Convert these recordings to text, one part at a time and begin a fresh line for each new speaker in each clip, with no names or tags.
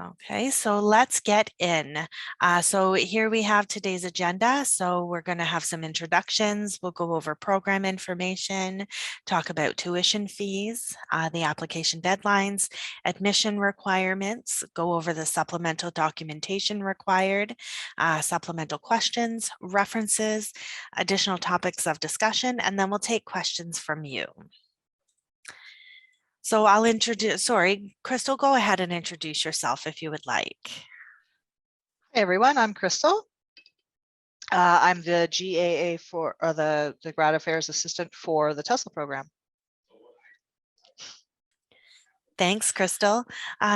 Okay, so let's get in. So here we have today's agenda. So we're going to have some introductions. We'll go over program information, talk about tuition fees, the application deadlines, admission requirements, go over the supplemental documentation required, supplemental questions, references, additional topics of discussion, and then we'll take questions from you. So I'll introduce, sorry, Crystal, go ahead and introduce yourself if you would like.
Hey everyone, I'm Crystal. I'm the GAA for the Grad Affairs Assistant for the TESOL program.
Thanks, Crystal.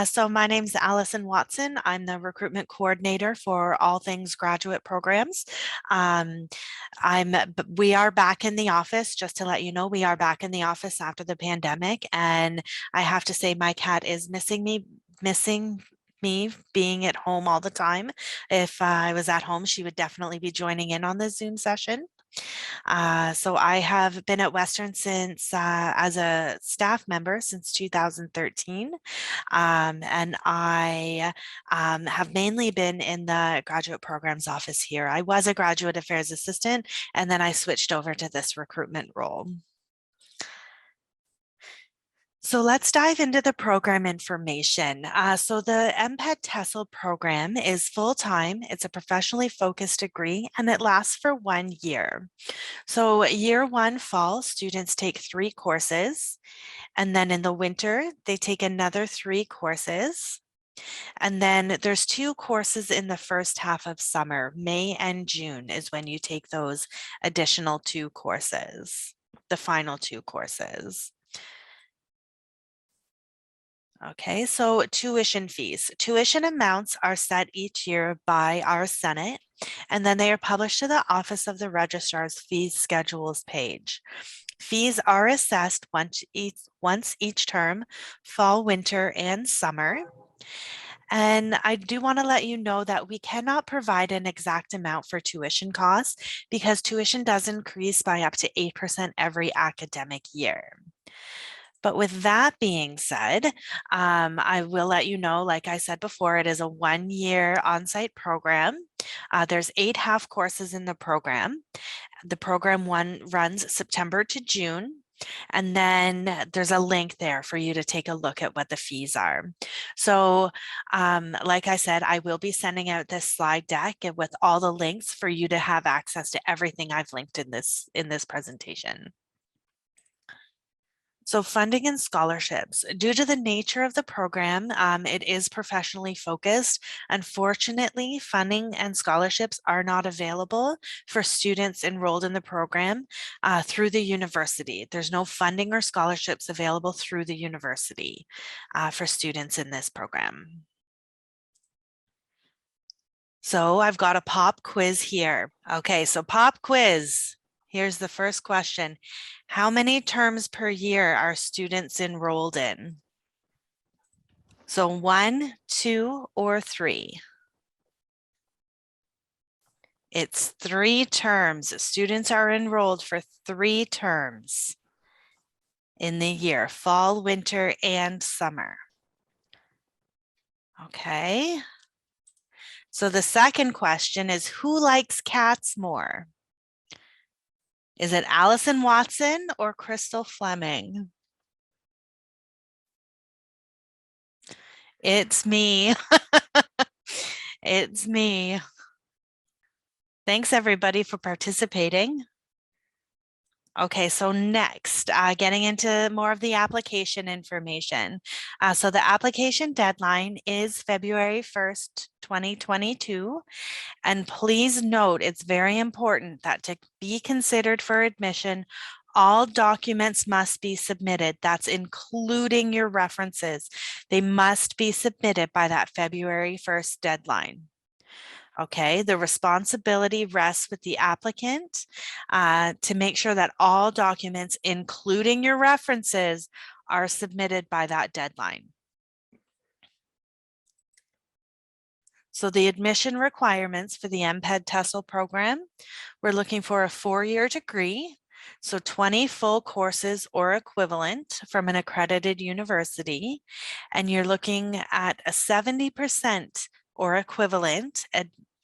So my name's Allison Watson. I'm the recruitment coordinator for all things graduate programs. We are back in the office, just to let you know, we are back in the office after the pandemic. And I have to say my cat is missing me being at home all the time. If I was at home, she would definitely be joining in on the Zoom session. So I have been at Western since as a staff member since 2013, and I have mainly been in the graduate programs office here. I was a graduate affairs assistant, and then I switched over to this recruitment role. So let's dive into the program information. So the MPEd TESOL program is full-time. It's a professionally focused degree and it lasts for 1 year. So year one fall, students take 3 courses. And then in the winter, they take another 3 courses. And then there's 2 courses in the first half of summer. May and June is when you take those additional 2 courses, the final 2 courses. Okay, so tuition fees. Tuition amounts are set each year by our Senate, and then they are published to the Office of the Registrar's Fees Schedules page. Fees are assessed once each term, fall, winter, and summer. And I do want to let you know that we cannot provide an exact amount for tuition costs because tuition does increase by up to 8% every academic year. But with that being said, I will let you know, like I said before, it is a 1-year on-site program. There's 8 half courses in the program. The program one runs September to June. And then there's a link there for you to take a look at what the fees are. So like I said, I will be sending out this slide deck with all the links for you to have access to everything I've linked in this presentation. So funding and scholarships. Due to the nature of the program, it is professionally focused. Unfortunately, funding and scholarships are not available for students enrolled in the program through the university. There's no funding or scholarships available through the university for students in this program. So I've got a pop quiz here. Okay, so pop quiz. Here's the first question. How many terms per year are students enrolled in? So 1, 2, or 3? It's 3 terms. Students are enrolled for 3 terms in the year, fall, winter, and summer. Okay. So the second question is, who likes cats more? Is it Allison Watson or Crystal Fleming? It's me. It's me. Thanks everybody for participating. Okay, so next, getting into more of the application information. So the application deadline is February 1st, 2022. And please note, it's very important that to be considered for admission, all documents must be submitted. That's including your references. They must be submitted by that February 1st deadline. Okay, the responsibility rests with the applicant to make sure that all documents, including your references, are submitted by that deadline. So the admission requirements for the MPEd TESOL program, we're looking for a 4-year degree. So 20 full courses or equivalent from an accredited university, and you're looking at a 70% or equivalent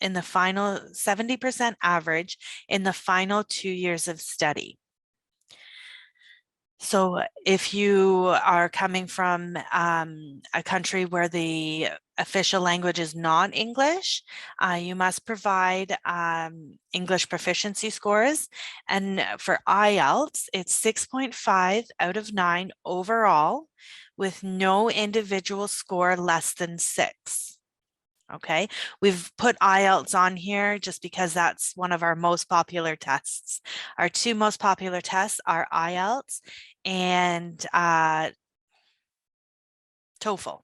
in the final 70% average in the final 2 years of study. So if you are coming from a country where the official language is not English, you must provide English proficiency scores. And for IELTS, it's 6.5 out of 9 overall, with no individual score less than 6. Okay, we've put IELTS on here just because that's one of our most popular tests. Our two most popular tests are IELTS and TOEFL.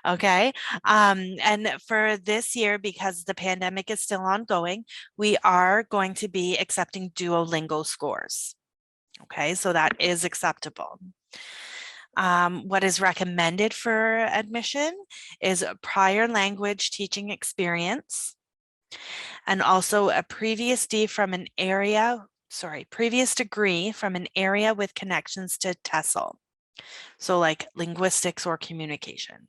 Okay. And for this year, because the pandemic is still ongoing, we are going to be accepting Duolingo scores. Okay, so that is acceptable. What is recommended for admission is a prior language teaching experience and also a previous degree from an area with connections to TESOL. So like linguistics or communication.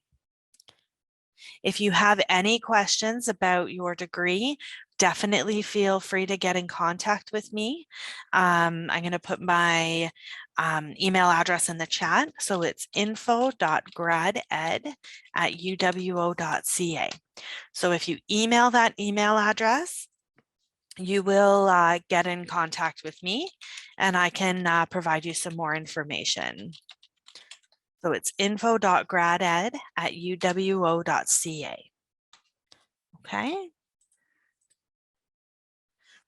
If you have any questions about your degree, definitely feel free to get in contact with me. I'm going to put my email address in the chat. So it's info.graded@uwo.ca. So if you email that email address, you will get in contact with me and I can provide you some more information. So it's info.graded@uwo.ca. Okay.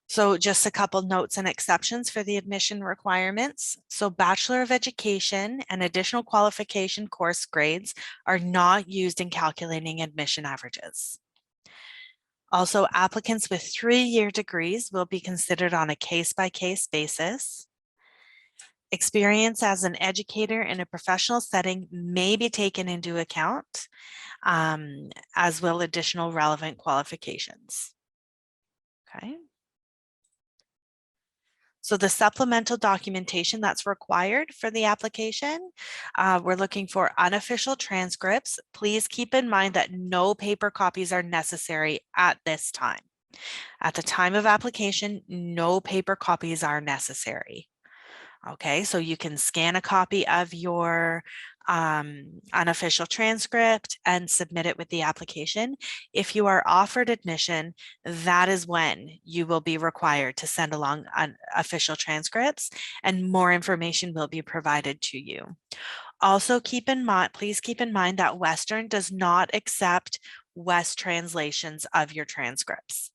So just a couple notes and exceptions for the admission requirements. So Bachelor of Education and additional qualification course grades are not used in calculating admission averages. Also, applicants with 3-year degrees will be considered on a case-by-case basis. Experience as an educator in a professional setting may be taken into account, as will additional relevant qualifications. Okay. So the supplemental documentation that's required for the application, we're looking for unofficial transcripts. Please keep in mind that no paper copies are necessary at this time. At the time of application, no paper copies are necessary. Okay, so you can scan a copy of your unofficial transcript and submit it with the application. If you are offered admission, that is when you will be required to send along official transcripts and more information will be provided to you. Also please keep in mind that Western does not accept West translations of your transcripts.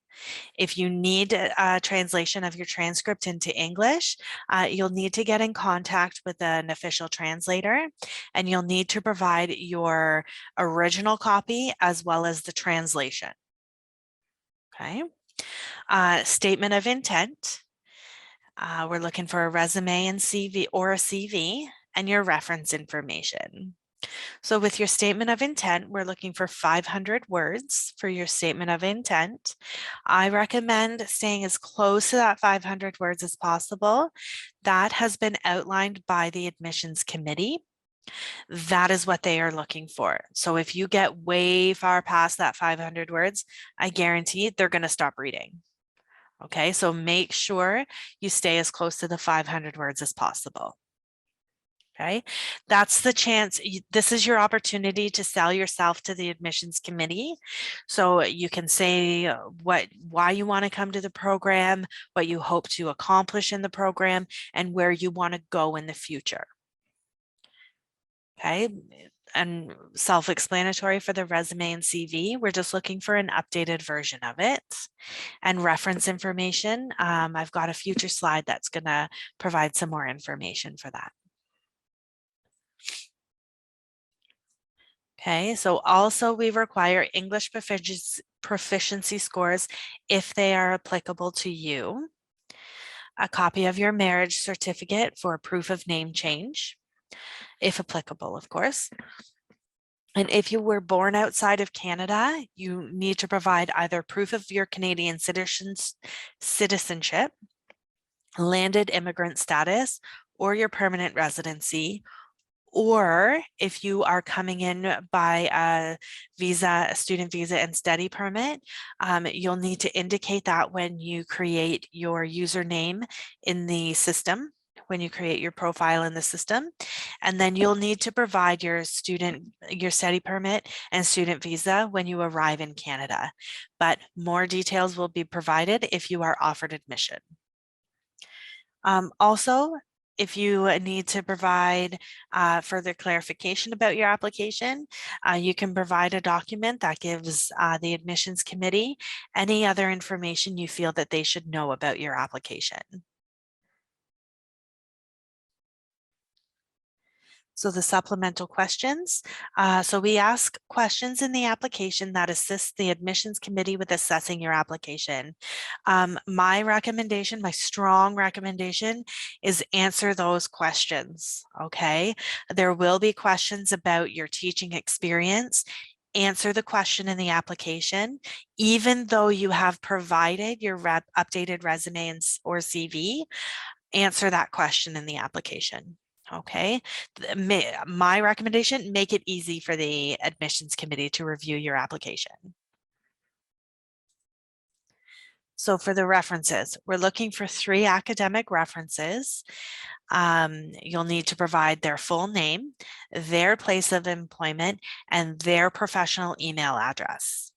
If you need a translation of your transcript into English, you'll need to get in contact with an official translator and you'll need to provide your original copy as well as the translation. Okay. Statement of intent. We're looking for a resume and CV or a CV and your reference information. So with your statement of intent, we're looking for 500 words for your statement of intent. I recommend staying as close to that 500 words as possible. That has been outlined by the admissions committee. That is what they are looking for. So if you get way far past that 500 words, I guarantee they're going to stop reading. Okay, so make sure you stay as close to the 500 words as possible. Okay, that's the chance. This is your opportunity to sell yourself to the admissions committee. So you can say why you want to come to the program, what you hope to accomplish in the program, and where you want to go in the future. Okay, and self-explanatory for the resume and CV. We're just looking for an updated version of it. And reference information. I've got a future slide that's going to provide some more information for that. Okay, so also we require English proficiency scores if they are applicable to you. A copy of your marriage certificate for proof of name change, if applicable, of course. And if you were born outside of Canada, you need to provide either proof of your Canadian citizenship, landed immigrant status, or your permanent residency. Or if you are coming in by a visa, a student visa and study permit, you'll need to indicate that when you create your username in the system, when you create your profile in the system. And then you'll need to provide your study permit and student visa when you arrive in Canada. But more details will be provided if you are offered admission. Also, if you need to provide further clarification about your application, you can provide a document that gives the admissions committee any other information you feel that they should know about your application. So the supplemental questions. So we ask questions in the application that assist the admissions committee with assessing your application. My recommendation, my strong recommendation is answer those questions, okay? There will be questions about your teaching experience. Answer the question in the application, even though you have provided your updated resume or CV, answer that question in the application. Okay, my recommendation, make it easy for the admissions committee to review your application. So for the references, we're looking for 3 academic references. You'll need to provide their full name, their place of employment, and their professional email address.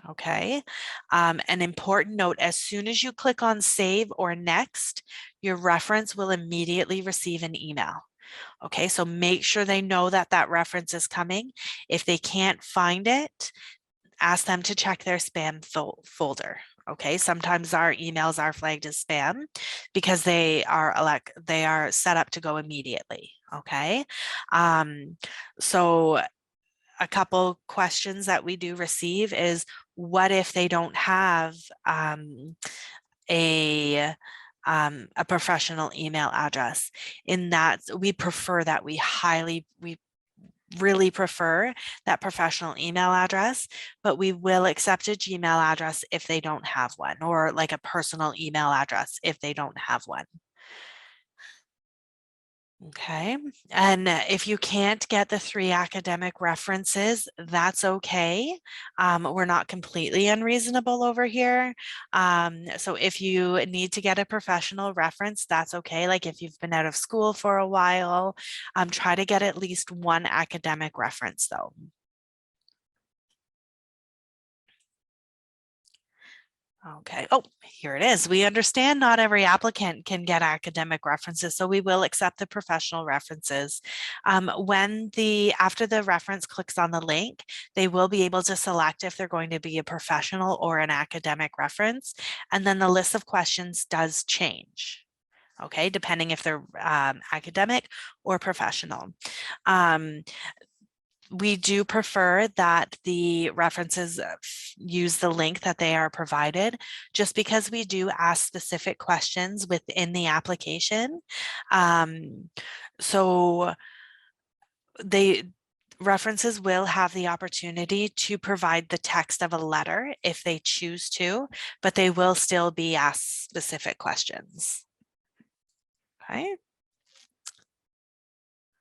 Okay, an important note, as soon as you click on save or next, your reference will immediately receive an email. Okay, so make sure they know that that reference is coming. If they can't find it, ask them to check their spam folder. Okay, sometimes our emails are flagged as spam because they are set up to go immediately. Okay, so a couple questions that we do receive is, what if they don't have a professional email address? In that, we really prefer that professional email address, but we will accept a Gmail address if they don't have one, or like a personal email address if they don't have one. Okay, and if you can't get the 3 academic references, that's okay. We're not completely unreasonable over here. So if you need to get a professional reference, that's okay. Like if you've been out of school for a while, try to get at least 1 academic reference though. Okay. Oh, here it is. We understand not every applicant can get academic references, so we will accept the professional references. After the reference clicks on the link, they will be able to select if they're going to be a professional or an academic reference, and then the list of questions does change. Okay, depending if they're academic or professional. We do prefer that the references use the link that they are provided, just because we do ask specific questions within the application. So references will have the opportunity to provide the text of a letter if they choose to, but they will still be asked specific questions. Okay.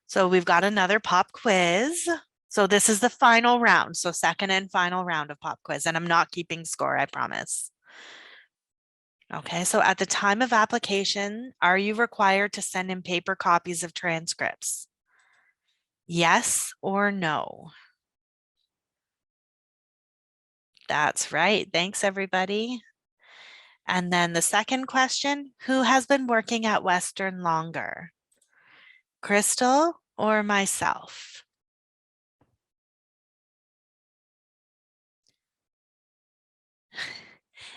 So we've got another pop quiz. So this is the final round. So second and final round of pop quiz, and I'm not keeping score, I promise. Okay, so at the time of application, are you required to send in paper copies of transcripts? Yes or no? That's right. Thanks, everybody. And then the second question, who has been working at Western longer? Crystal or myself?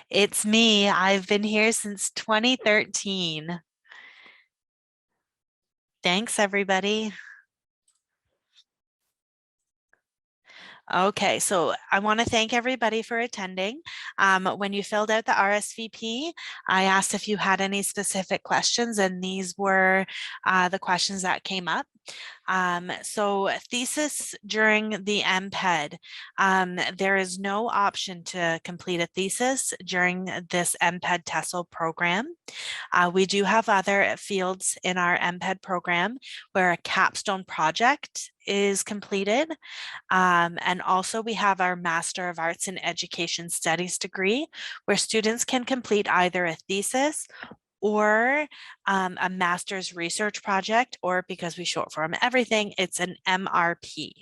It's me. I've been here since 2013. Thanks, everybody. Okay, so I want to thank everybody for attending. When you filled out the RSVP, I asked if you had any specific questions, and these were the questions that came up. So thesis during the MPEd, there is no option to complete a thesis during this MPEd TESOL program. We do have other fields in our MPEd program where a capstone project is completed. And also we have our Master of Arts in Education Studies degree, where students can complete either a thesis or a master's research project, or because we short form everything, it's an MRP.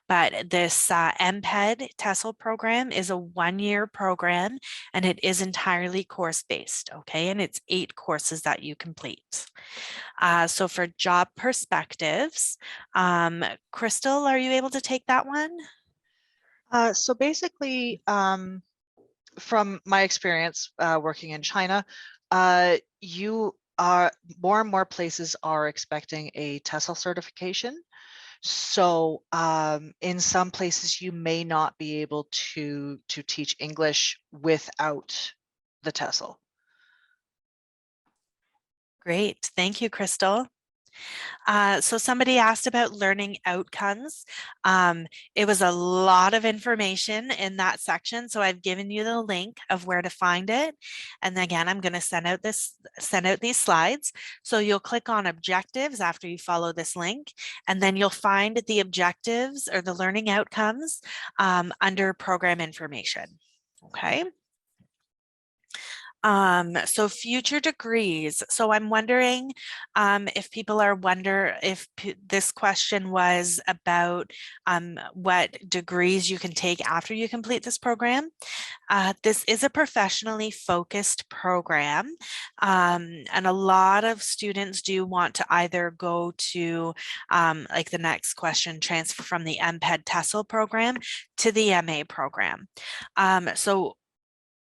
But this MPEd TESOL program is a one-year program, and it is entirely course-based, okay? And it's 8 courses that you complete. So for job perspectives, Crystal, are you able to take that one?
So basically, from my experience working in China, you are more and more places are expecting a TESOL certification. So in some places, you may not be able to teach English without the TESOL.
Great, thank you, Crystal. So somebody asked about learning outcomes. It was a lot of information in that section, so I've given you the link of where to find it. And again, I'm going to send out these slides. So you'll click on objectives after you follow this link, and then you'll find the objectives or the learning outcomes under program information. Okay. So future degrees. So I'm wondering if people are if this question was about what degrees you can take after you complete this program. This is a professionally focused program, and a lot of students do want to either go to, like the next question, transfer from the MPEd TESOL program to the MA program.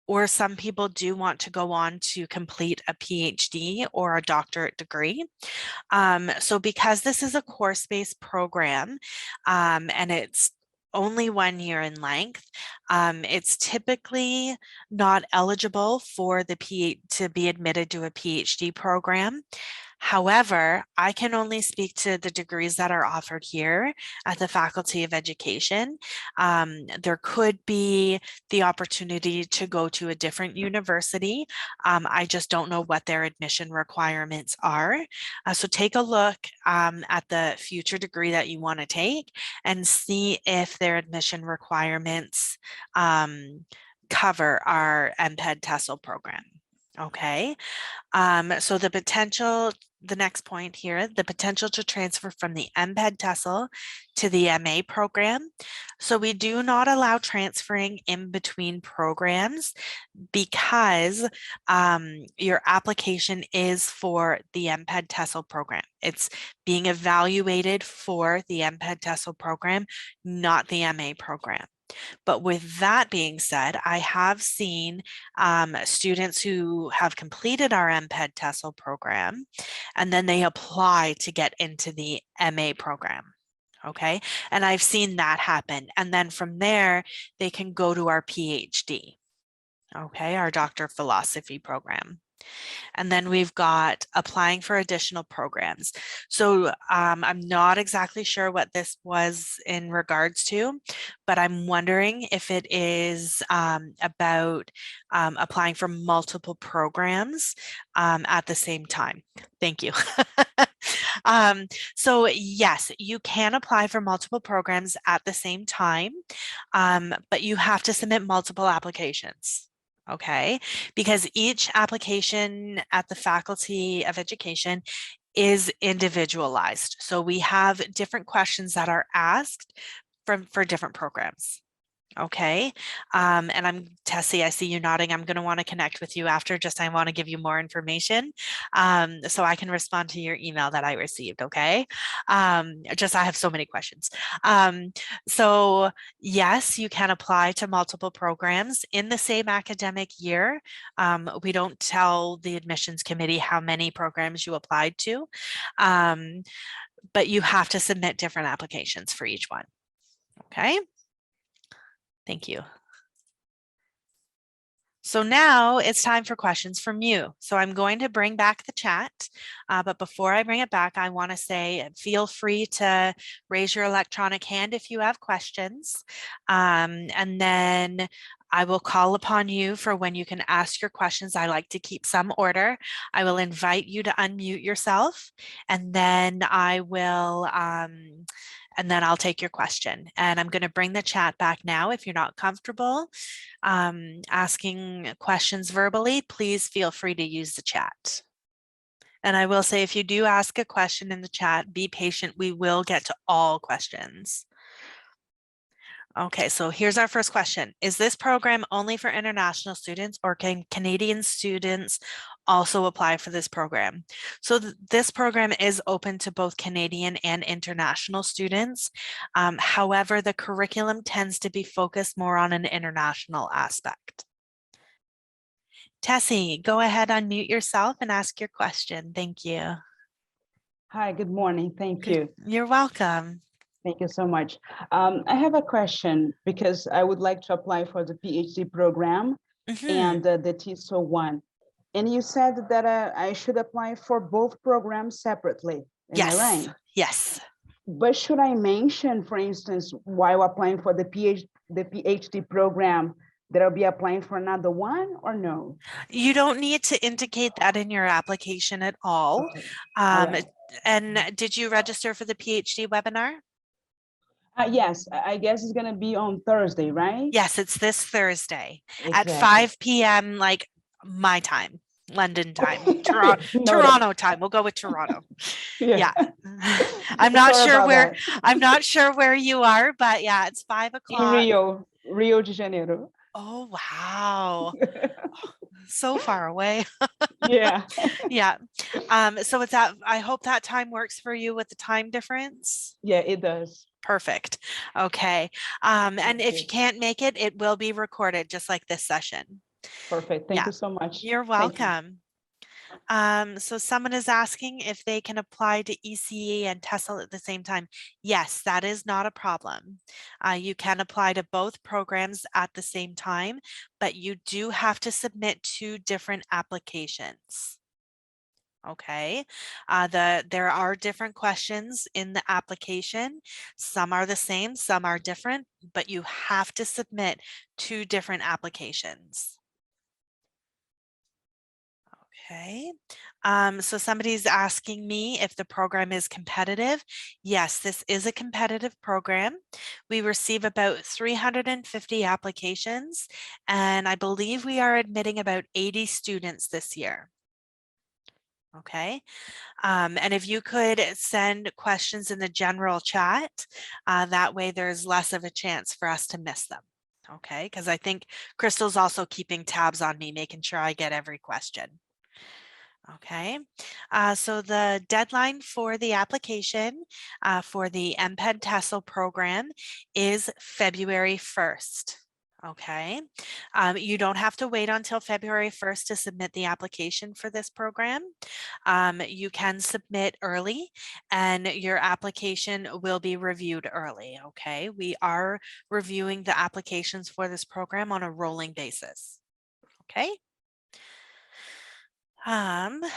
Or some people do want to go on to complete a PhD or a doctorate degree. So because this is a course-based program, and it's only 1 year in length, it's typically not eligible for to be admitted to a PhD program. However, I can only speak to the degrees that are offered here at the Faculty of Education. There could be the opportunity to go to a different university. I just don't know what their admission requirements are. So take a look at the future degree that you want to take and see if their admission requirements cover our MPEd TESOL program. Okay. So the next point here, the potential to transfer from the MPEd TESOL to the MA program. So we do not allow transferring in between programs because your application is for the MPEd TESOL program. It's being evaluated for the MPEd TESOL program, not the MA program. But with that being said, I have seen students who have completed our MPEd TESOL program, and then they apply to get into the MA program. Okay, and I've seen that happen. And then from there, they can go to our PhD. Okay, our Doctor of Philosophy program. And then we've got applying for additional programs. So I'm not exactly sure what this was in regards to, but I'm wondering if it is about applying for multiple programs at the same time. Thank you. So yes, you can apply for multiple programs at the same time, but you have to submit multiple applications. Okay, because each application at the Faculty of Education is individualized. So we have different questions that are asked for different programs. Okay. And Tessie, I see you nodding. I'm going to want to connect with you after, I want to give you more information so I can respond to your email that I received. Okay. I have so many questions. So yes, you can apply to multiple programs in the same academic year. We don't tell the admissions committee how many programs you applied to, but you have to submit different applications for each one. Okay. Thank you. So now it's time for questions from you. So I'm going to bring back the chat, but before I bring it back, I want to say feel free to raise your electronic hand if you have questions. And then I will call upon you for when you can ask your questions. I like to keep some order. I will invite you to unmute yourself, and then I'll take your question. And I'm going to bring the chat back now. If you're not comfortable asking questions verbally, please feel free to use the chat. And I will say, if you do ask a question in the chat, be patient. We will get to all questions. Okay, so here's our first question. Is this program only for international students, or can Canadian students also apply for this program? So this program is open to both Canadian and international students. However, the curriculum tends to be focused more on an international aspect. Tessie, go ahead, unmute yourself and ask your question. Thank you.
Hi, good morning. Thank you.
You're welcome.
Thank you so much. I have a question because I would like to apply for the PhD program and the TESOL one. And you said that I should apply for both programs separately. Am I right?
Yes.
But should I mention, for instance, while applying for the PhD program, that I'll be applying for another one, or no?
You don't need to indicate that in your application at all.
Okay. All right.
And did you register for the PhD webinar?
Yes, I guess it's going to be on Thursday, right?
Yes, it's this Thursday
Exactly.
at 5 p.m. like my time, London time,
Noted.
Toronto time. We'll go with Toronto.
Yeah.
I'm not
Sorry
sure
about
where
that.
I'm not sure where you are, but yeah, it's 5
In
o'clock.
Rio de Janeiro.
Oh, wow. So far away.
Yeah.
Yeah. So it's that, I hope that time works for you with the time difference.
Yeah, it does.
Perfect. Okay. And
Thank
if
you.
you can't make it, it will be recorded just like this session.
Perfect. Thank
Yeah.
you so much.
You're
Thank you.
welcome. So someone is asking if they can apply to ECE and TESOL at the same time. Yes, that is not a problem. You can apply to both programs at the same time, but you do have to submit 2 different applications. Okay, there are different questions in the application. Some are the same, some are different, but you have to submit 2 different applications. Okay, so somebody's asking me if the program is competitive. Yes, this is a competitive program. We receive about 350 applications, and I believe we are admitting about 80 students this year. Okay, and if you could send questions in the general chat, that way there's less of a chance for us to miss them. Okay, because I think Crystal's also keeping tabs on me, making sure I get every question. Okay, so the deadline for the application for the MPEd TESOL program is February 1st. Okay, you don't have to wait until February 1st to submit the application for this program. You can submit early and your application will be reviewed early. Okay, we are reviewing the applications for this program on a rolling basis. Okay.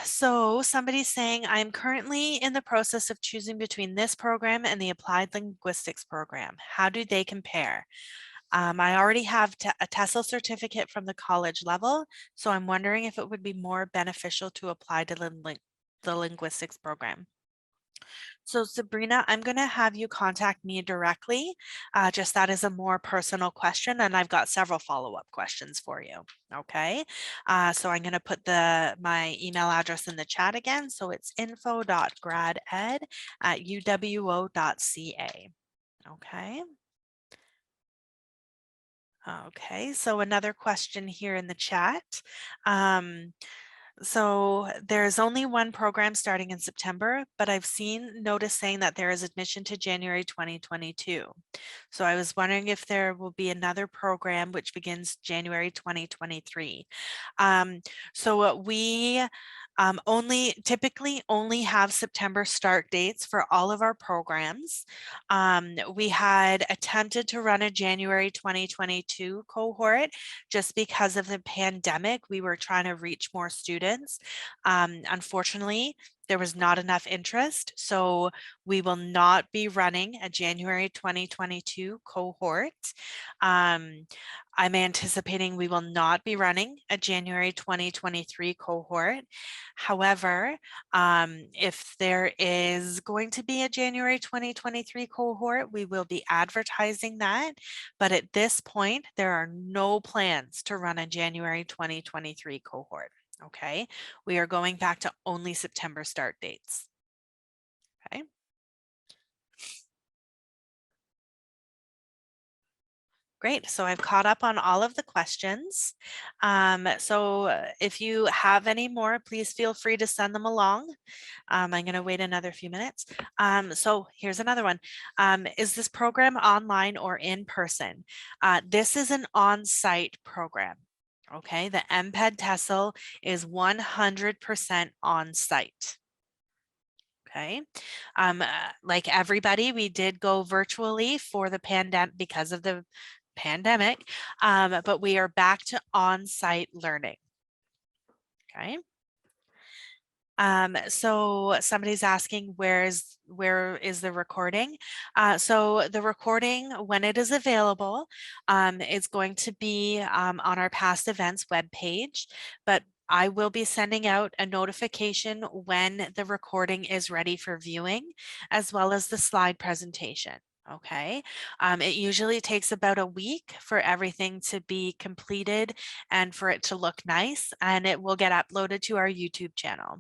So somebody's saying, I'm currently in the process of choosing between this program and the applied linguistics program. How do they compare? I already have a TESOL certificate from the college level, so I'm wondering if it would be more beneficial to apply to the linguistics program. So Sabrina, I'm going to have you contact me directly. Just that is a more personal question, and I've got several follow-up questions for you. Okay, so I'm going to put my email address in the chat again. So it's info.graded@uwo.ca. Okay. Okay, so another question here in the chat. So there's only one program starting in September, but I've seen notice saying that there is admission to January 2022. So I was wondering if there will be another program which begins January 2023. So we Typically only have September start dates for all of our programs. We had attempted to run a January 2022 cohort just because of the pandemic. We were trying to reach more students. Unfortunately, there was not enough interest, so we will not be running a January 2022 cohort. I'm anticipating we will not be running a January 2023 cohort. However, if there is going to be a January 2023 cohort, we will be advertising that. But at this point, there are no plans to run a January 2023 cohort. Okay, we are going back to only September start dates. Okay. Great, so I've caught up on all of the questions. So if you have any more, please feel free to send them along. I'm going to wait another few minutes. So here's another one. Is this program online or in person? This is an on-site program. Okay, the MPEd TESOL is 100% on-site. Okay, like everybody, we did go virtually for the pandemic because of the pandemic, but we are back to on-site learning. Okay. So somebody's asking where is the recording? So the recording, when it is available, is going to be on our past events webpage, but I will be sending out a notification when the recording is ready for viewing, as well as the slide presentation. Okay, it usually takes about a week for everything to be completed and for it to look nice, and it will get uploaded to our YouTube channel.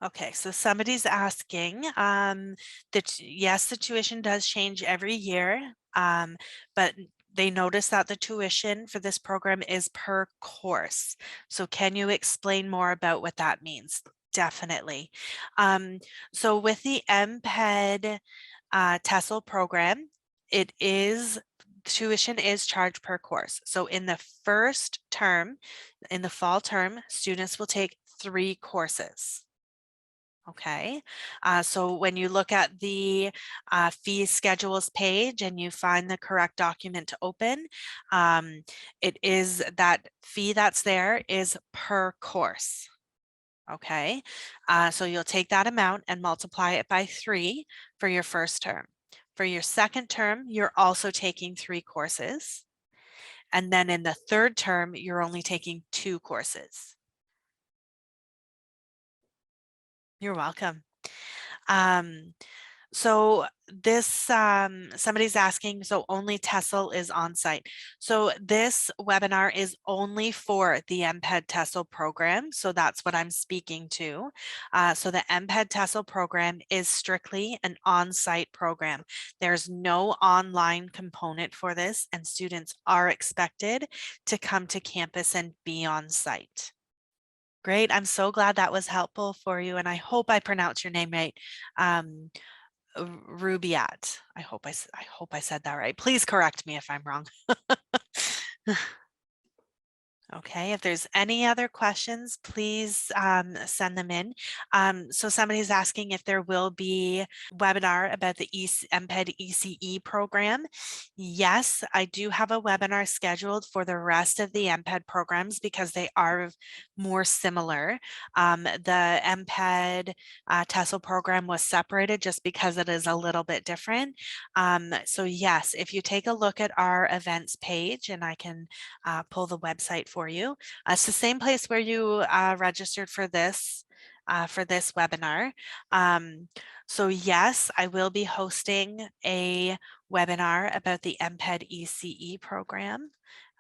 Okay, so somebody's asking that yes, the tuition does change every year, but they notice that the tuition for this program is per course. So can you explain more about what that means? Definitely. So with the MPEd TESOL program, tuition is charged per course. So in the first term, in the fall term, students will take 3 courses. Okay, so when you look at the fee schedules page and you find the correct document to open, it is that fee that's there is per course. Okay, so you'll take that amount and multiply it by 3 for your first term. For your second term, you're also taking 3 courses. And then in the third term, you're only taking 2 courses. You're welcome. So this, somebody's asking, so only TESOL is on site. So this webinar is only for the MPEd TESOL program. So that's what I'm speaking to. So the MPEd TESOL program is strictly an on-site program. There's no online component for this, and students are expected to come to campus and be on site. Great. I'm so glad that was helpful for you. And I hope I pronounced your name right. Rubiat. I hope I said that right. Please correct me if I'm wrong. Okay, if there's any other questions, please send them in. So somebody's asking if there will be a webinar about the MPEd ECE program. Yes, I do have a webinar scheduled for the rest of the MPEd programs because they are more similar. The MPEd TESOL program was separated just because it is a little bit different. So yes, if you take a look at our events page, and I can pull the website for you. It's the same place where you registered for this webinar. So yes, I will be hosting a webinar about the MPEd ECE program.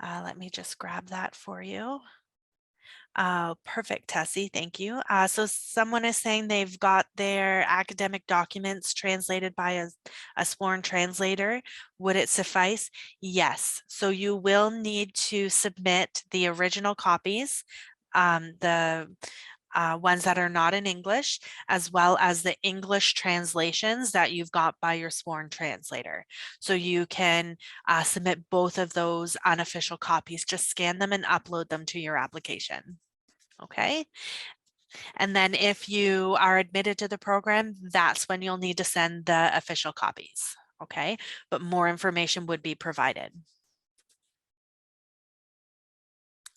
Let me just grab that for you. Perfect, Tessie, thank you. So someone is saying they've got their academic documents translated by a sworn translator. Would it suffice? Yes. So you will need to submit the original copies, the ones that are not in English, as well as the English translations that you've got by your sworn translator. So you can submit both of those unofficial copies. Just scan them and upload them to your application. Okay. And then if you are admitted to the program, that's when you'll need to send the official copies. Okay. But more information would be provided.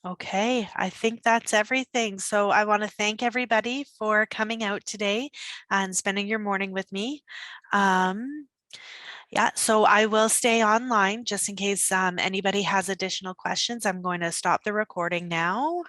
Okay, I think that's everything. So I want to thank everybody for coming out today and spending your morning with me. Yeah, so I will stay online just in case anybody has additional questions. I'm going to stop the recording now.